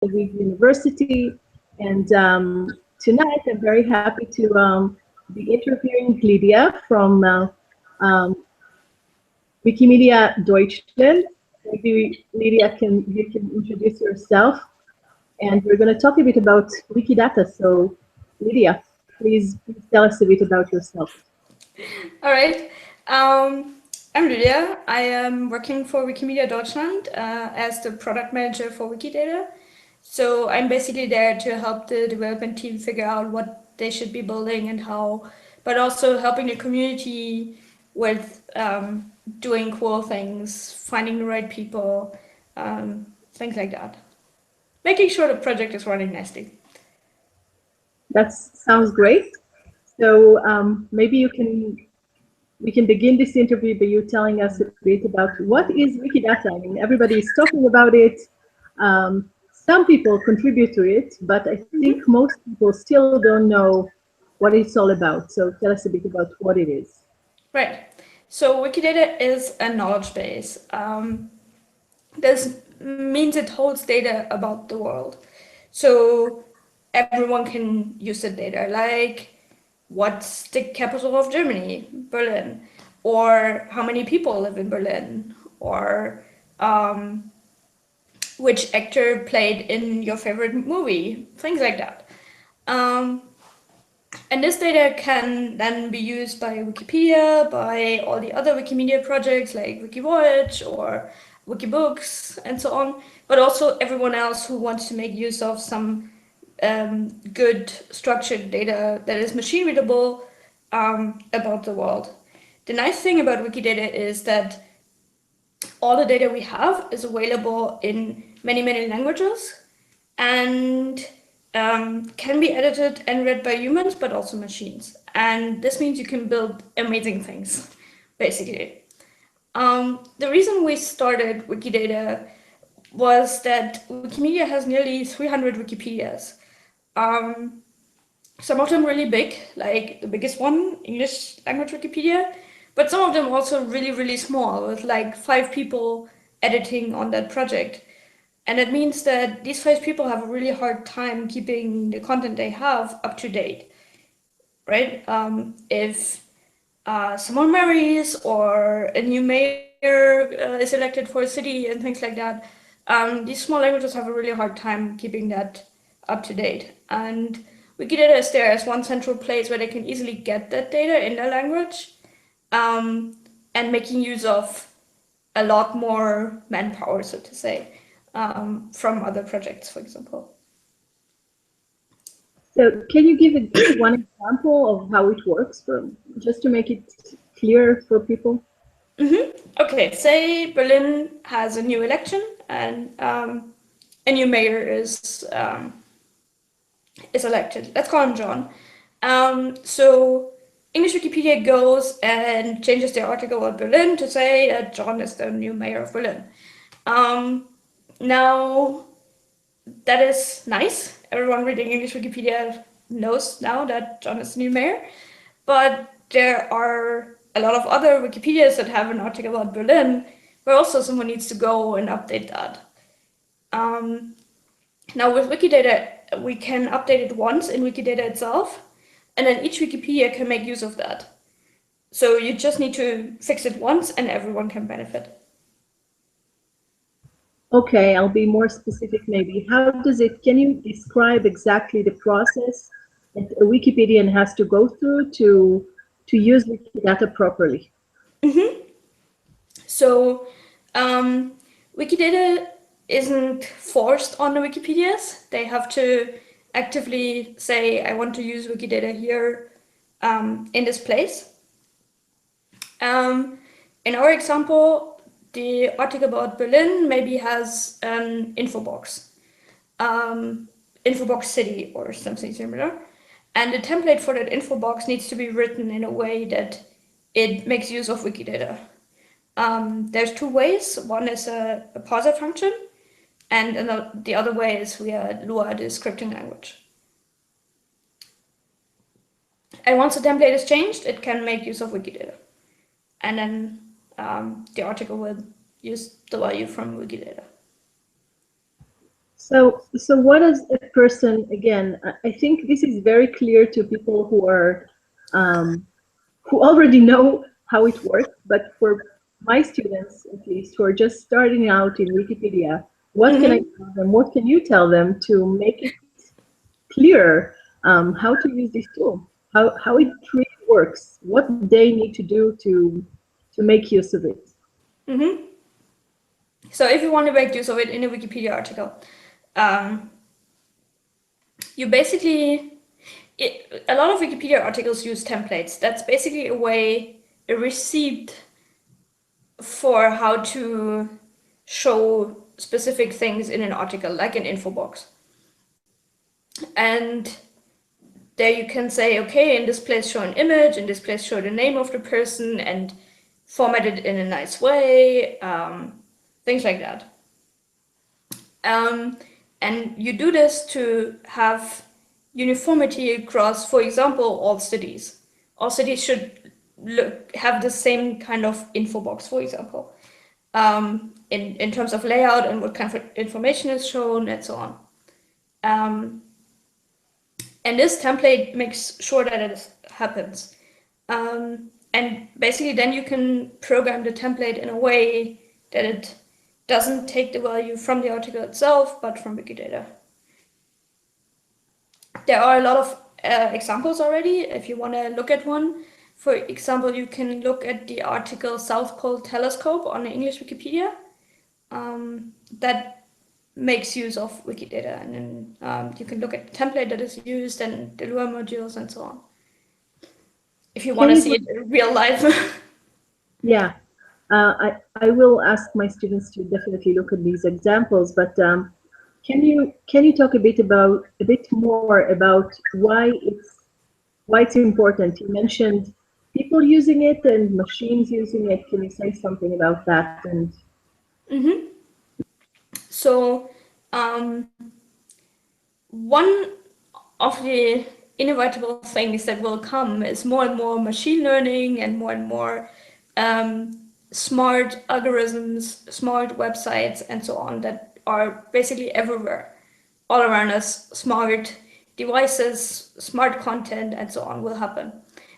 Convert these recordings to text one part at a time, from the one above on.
Tel Aviv University, and tonight I'm very happy to be interviewing Lydia from um, Wikimedia Deutschland. Maybe Lydia, you can introduce yourself, and we're going to talk a bit about WikiData. So, Lydia, please tell us a bit about yourself. All right. I'm Lydia. I am working for Wikimedia Deutschland as the product manager for WikiData. So I'm basically there to help the development team figure out what they should be building and how, but also helping the community with doing cool things, finding the right people, things like that. Making sure the project is running nicely. That sounds great. So maybe we can begin this interview by you telling us a bit about what is Wikidata. I mean, everybody is talking about it. Some people contribute to it, but I think most people still don't know what it's all about. So tell us a bit about what it is. Right. So Wikidata is a knowledge base. This means it holds data about the world. So everyone can use the data, like what's the capital of Germany, Berlin, or how many people live in Berlin, or um, which actor played in your favorite movie, things like that. Um, and this data can then be used by Wikipedia, by all the other Wikimedia projects like Wikivoyage or Wikibooks and so on, but also everyone else who wants to make use of some good structured data that is machine readable about the world. The nice thing about Wikidata is that all the data we have is available in many, many languages and can be edited and read by humans, but also machines. And this means you can build amazing things, basically. The reason we started Wikidata was that Wikimedia has nearly 300 Wikipedias. Um, some of them really big, like the biggest one, English language Wikipedia, but some of them also really, really small, with like 5 people editing on that project. And it means that these 5 people have a really hard time keeping the content they have up to date, right? If someone marries or a new mayor is elected for a city and things like that, these small languages have a really hard time keeping that up to date. And Wikidata is there as one central place where they can easily get that data in their language and making use of a lot more manpower, so to say, from other projects, for example. So can you give one example of how it works just to make it clear for people? Okay, say Berlin has a new election and a new mayor is elected. Let's call him John. So English Wikipedia goes and changes their article about Berlin to say that John is the new mayor of Berlin. Now that is nice. Everyone reading English Wikipedia knows now that John is the new mayor. But there are a lot of other Wikipedias that have an article about Berlin where also someone needs to go and update that. Now with Wikidata, we can update it once in Wikidata itself, and then each Wikipedia can make use of that. So you just need to fix it once and everyone can benefit. Okay, I'll be more specific maybe. Can you describe exactly the process that a Wikipedian has to go through to use Wikidata properly? So Wikidata isn't forced on the Wikipedias. They have to actively say, I want to use Wikidata here in this place. In our example, the article about Berlin maybe has an info box, info box city or something similar. And the template for that info box needs to be written in a way that it makes use of Wikidata. There's 2 ways. One is a parser function, and the other way is via Lua, the scripting language. And once the template is changed, it can make use of Wikidata. And then the article will use the value from Wikidata. So what does a person, again, I think this is very clear to people who are, who already know how it works, but for my students, at least, who are just starting out in Wikipedia, what can I Mm-hmm. tell them? What can you tell them to make it clear how to use this tool, how it really works, what they need to do to make use of it? Mm-hmm. So if you want to make use of it in a Wikipedia article, um, you basically, a lot of Wikipedia articles use templates. That's basically a receipt for how to show specific things in an article, like an info box. And there you can say, okay, in this place show an image, in this place show the name of the person, and format it in a nice way, things like that. And you do this to have uniformity across, for example, all cities. All cities should have the same kind of info box, for example, in terms of layout and what kind of information is shown and so on. And this template makes sure that it happens. And basically, then you can program the template in a way that it doesn't take the value from the article itself, but from Wikidata. There are a lot of examples already. If you want to look at one, for example, you can look at the article South Pole Telescope on the English Wikipedia. That makes use of Wikidata, and then you can look at the template that is used and the Lua modules and so on. If you want Can to you see it in real life. Yeah, I will ask my students to definitely look at these examples, but can you talk a bit more about why it's important? You mentioned people using it and machines using it. Can you say something about that? And Mm-hmm. So, one of the inevitable things that will come is more and more machine learning and more smart algorithms, smart websites, and so on that are basically everywhere, all around us. Smart devices, smart content, and so on will happen.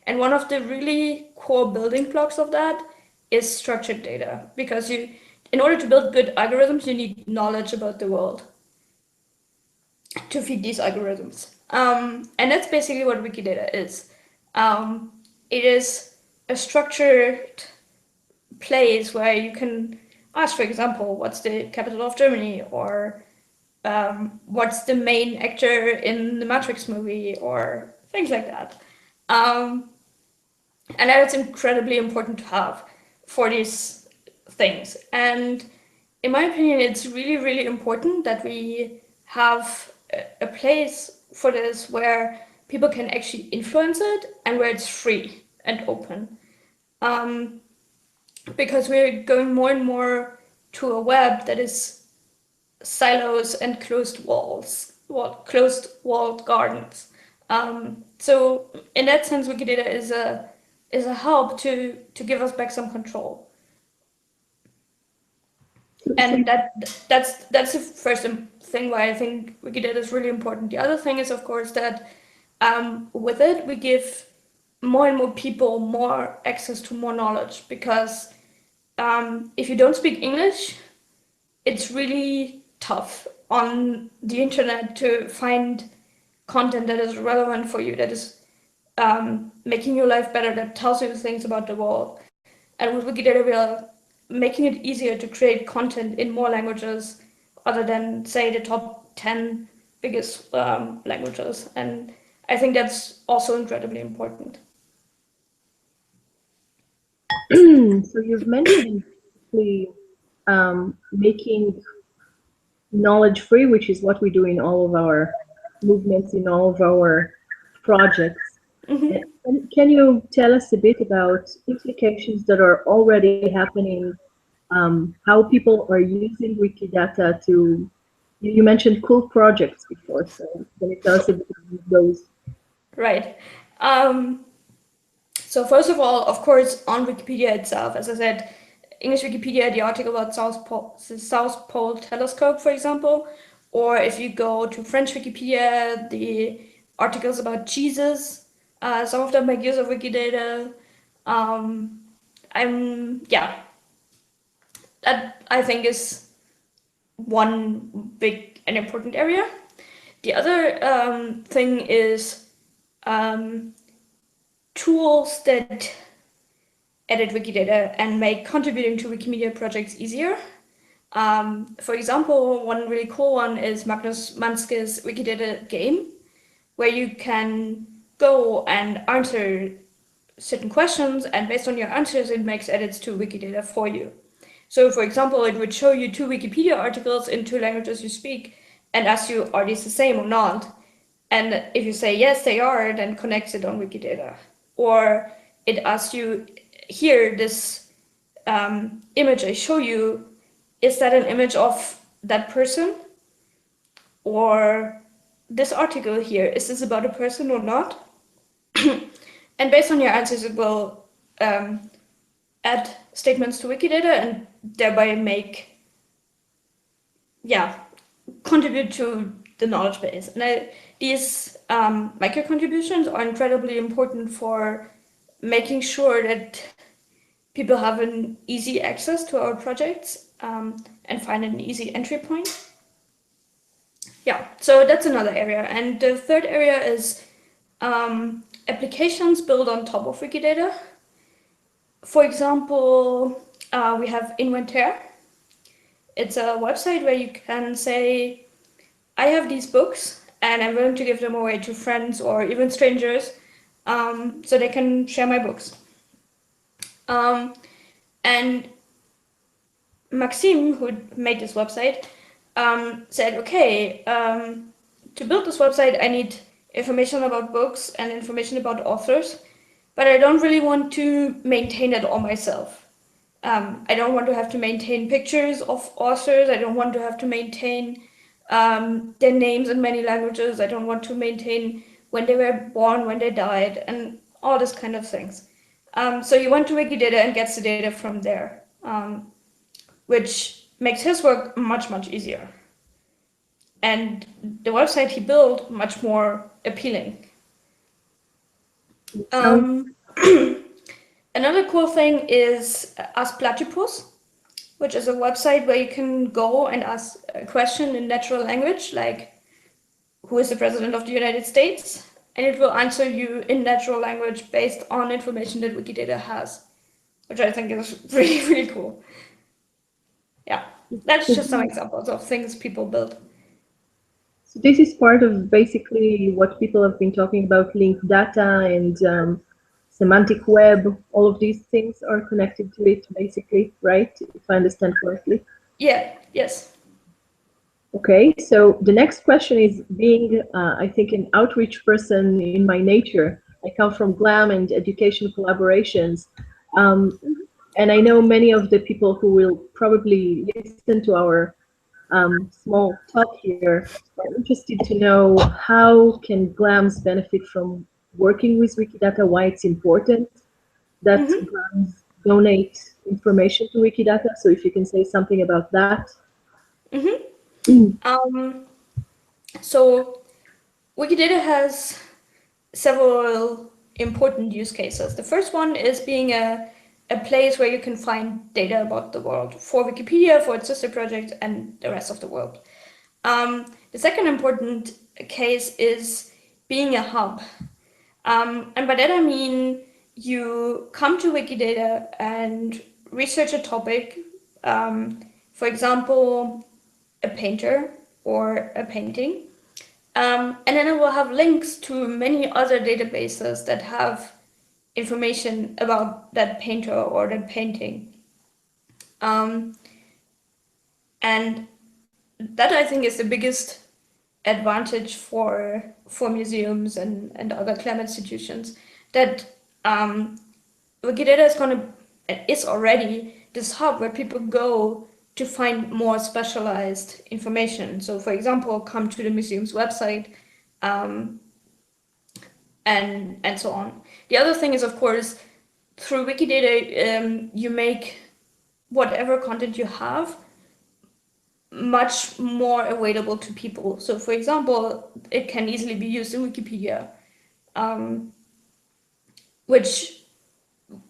And one of the really core building blocks of that is structured data, because in order to build good algorithms, you need knowledge about the world to feed these algorithms. And that's basically what Wikidata is. It is a structured place where you can ask, for example, what's the capital of Germany, or what's the main actor in the Matrix movie, or things like that. And that's incredibly important to have for these things. And in my opinion, it's really, really important that we have a place for this where people can actually influence it and where it's free and open. Um, because we're going more and more to a web that is silos and closed walls, closed walled gardens. So in that sense, Wikidata is a help to give us back some control. so And that's the first thing why I think Wikidata is really important. The other thing is, of course, that with it we give more and more people more access to more knowledge, because if you don't speak English, it's really tough on the internet to find content that is relevant for you, that is making your life better, that tells you things about the world. And with Wikidata, we are making it easier to create content in more languages other than, say, the top 10 biggest languages. And I think that's also incredibly important. so you've mentioned making knowledge free, which is what we do in all of our movements, in all of our projects. Mm-hmm. And can you tell us a bit about implications that are already happening, how people are using Wikidata to, you mentioned cool projects before, so can you tell us a bit about those? Right. Um, so first of all, of course, on Wikipedia itself, as I said, English Wikipedia, the article about the South Pole Telescope, for example, Or if you go to French Wikipedia, the articles about Jesus, some of them make use of Wikidata. Yeah, that I think is one big and important area. The other thing is tools that edit Wikidata and make contributing to Wikimedia projects easier. For example, one really cool one is Magnus Manske's Wikidata game, where you can go and answer certain questions, and based on your answers, it makes edits to Wikidata for you. So, for example, it would show you two Wikipedia articles in two languages you speak and ask you, are these the same or not? And if you say yes, they are, then connects it on Wikidata. Or it asks you, here, this image I show you, is that an image of that person? Or this article here, is this about a person or not? And based on your answers, it will add statements to Wikidata and thereby contribute to the knowledge base. And these micro contributions are incredibly important for making sure that people have an easy access to our projects and find an easy entry point. Yeah, so that's another area. And the third area is applications built on top of Wikidata. For example, we have Inventaire. It's a website where you can say, I have these books and I'm willing to give them away to friends or even strangers so they can share my books. And Maxime, who made this website, said, okay, to build this website, I need information about books and information about authors, but I don't really want to maintain it all myself. I don't want to have to maintain pictures of authors. I don't want to have to maintain their names in many languages. I don't want to maintain when they were born, when they died, and all this kind of things. So he went to Wikidata and gets the data from there, which makes his work much, much easier. And the website he built much more appealing. Another cool thing is Ask Platypus, which is a website where you can go and ask a question in natural language, like, who is the president of the United States? And it will answer you in natural language based on information that Wikidata has, which I think is really, really cool. Yeah, that's just some examples of things people build. So this is part of basically what people have been talking about, linked data and semantic web. All of these things are connected to it, basically, right? If I understand correctly. Yeah, yes. Okay, so the next question is, being, I think, an outreach person in my nature. I come from GLAM and education collaborations. And I know many of the people who will probably listen to our small talk here are interested to know how can GLAMs benefit from working with Wikidata, why it's important that GLAMs donate information to Wikidata. So if you can say something about that. So Wikidata has several important use cases. The first one is being a place where you can find data about the world for Wikipedia, for its sister project, and the rest of the world. The second important case is being a hub. And by that I mean you come to Wikidata and research a topic, for example, a painter or a painting. And then it will have links to many other databases that have information about that painter or that painting. And that, I think, is the biggest advantage for museums and other CLAM institutions, that Wikidata is already this hub where people go to find more specialized information. So, for example, come to the museum's website, and so on. The other thing is, of course, through Wikidata, you make whatever content you have much more available to people. So for example, it can easily be used in Wikipedia, which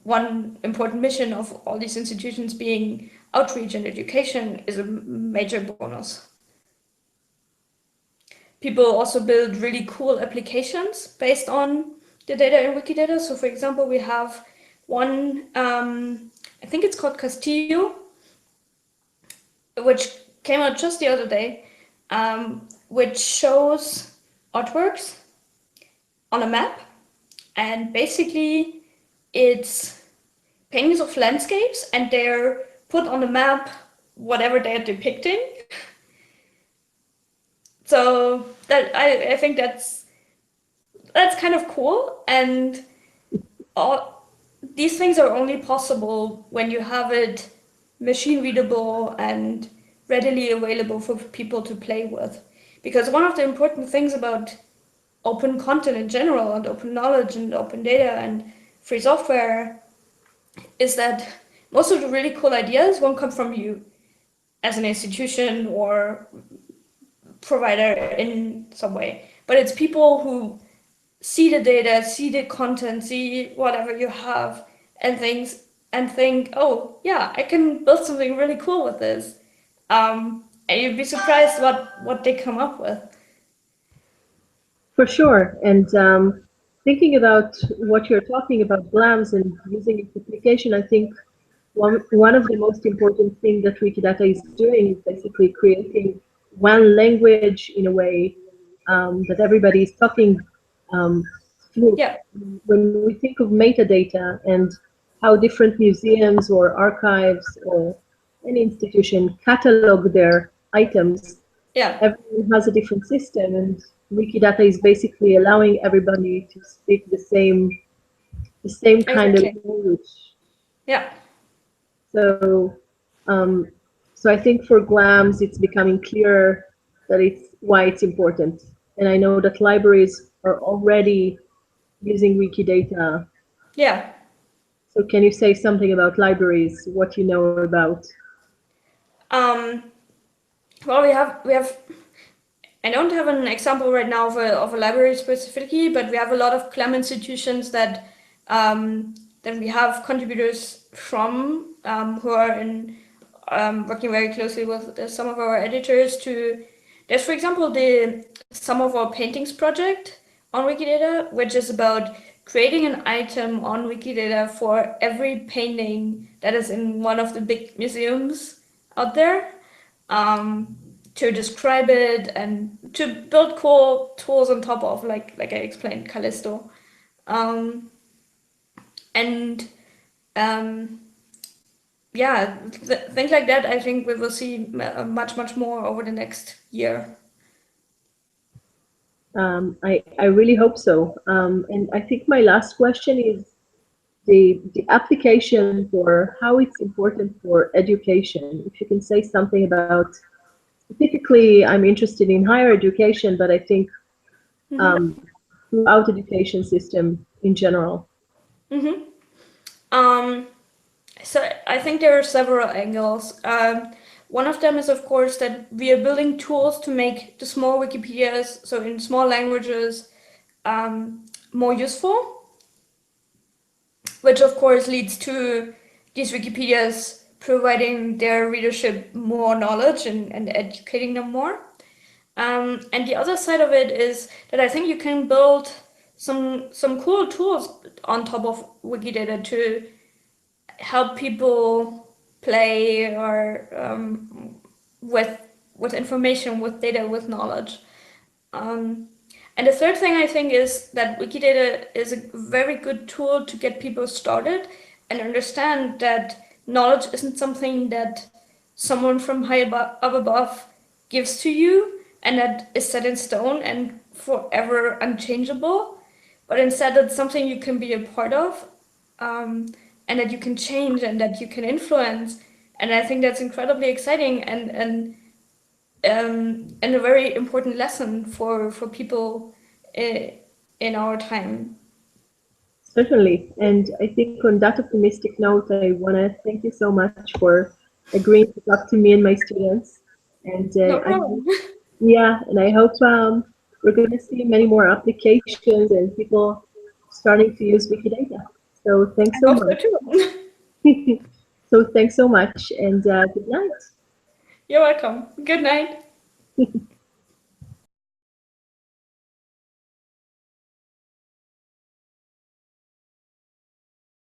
one important mission of all these institutions being outreach and education is a major bonus. People also build really cool applications based on the data in Wikidata. So for example, we have one, I think it's called Castillo, which came out just the other day, which shows artworks on a map. And basically it's paintings of landscapes and they're put on the map, whatever they're depicting. So that I think that's kind of cool, and all these things are only possible when you have it machine readable and readily available for people to play with. Because one of the important things about open content in general and open knowledge and open data and free software is that most of the really cool ideas won't come from you as an institution or provider in some way, but it's people who see the data, see the content, see whatever you have, and think, oh yeah, I can build something really cool with this. And you'd be surprised what they come up with. For sure. And thinking about what you're talking about, GLAMs and using its application, I think one of the most important things that Wikidata is doing is basically creating one language in a way that everybody is talking through. Yeah, When we think of metadata and how different museums or archives or any institution catalog their items, yeah, everyone has a different system, and Wikidata is basically allowing everybody to speak the same kind of exactly. language. Yeah, So, um, so I think for GLAMs, it's becoming clearer that it's why it's important. And I know that libraries are already using Wikidata. yeah. So can you say something about libraries, what you know about? Um, well, we have. I don't have an example right now of a library specifically, but we have a lot of CLAM institutions that we have contributors from who are in working very closely with some of our editors to. There's, for example, the Some of Our Paintings project on Wikidata, which is about creating an item on Wikidata for every painting that is in one of the big museums out there. To describe it and to build cool tools on top of, like I explained, Callisto. Um, and um, yeah, things like that. I think we will see much more over the next year. I really hope so. And I think my last question is the application for how it's important for education. If you can say something about, specifically, I'm interested in higher education, but I think Mm-hmm. throughout education system in general. Mm-hmm. Um, so I think there are several angles. One of them is, of course, that we are building tools to make the small Wikipedias, so in small languages, more useful, which of course leads to these Wikipedias providing their readership more knowledge and educating them more. And the other side of it is that I think you can build some cool tools on top of Wikidata to help people play or with information, with data, with knowledge. Um, and the third thing I think is that Wikidata is a very good tool to get people started and understand that knowledge isn't something that someone from up above gives to you and that is set in stone and forever unchangeable, but instead it's something you can be a part of, um, and that you can change and that you can influence. And I think that's incredibly exciting and a very important lesson for people in our time. Certainly. And I think on that optimistic note, I want to thank you so much for agreeing to talk to me and my students. And No I problem. yeah, and I hope we're going to see many more applications and people starting to use Wikidata. So thanks I so hope so much. too. So thanks so much, and good night. You're welcome. Good night.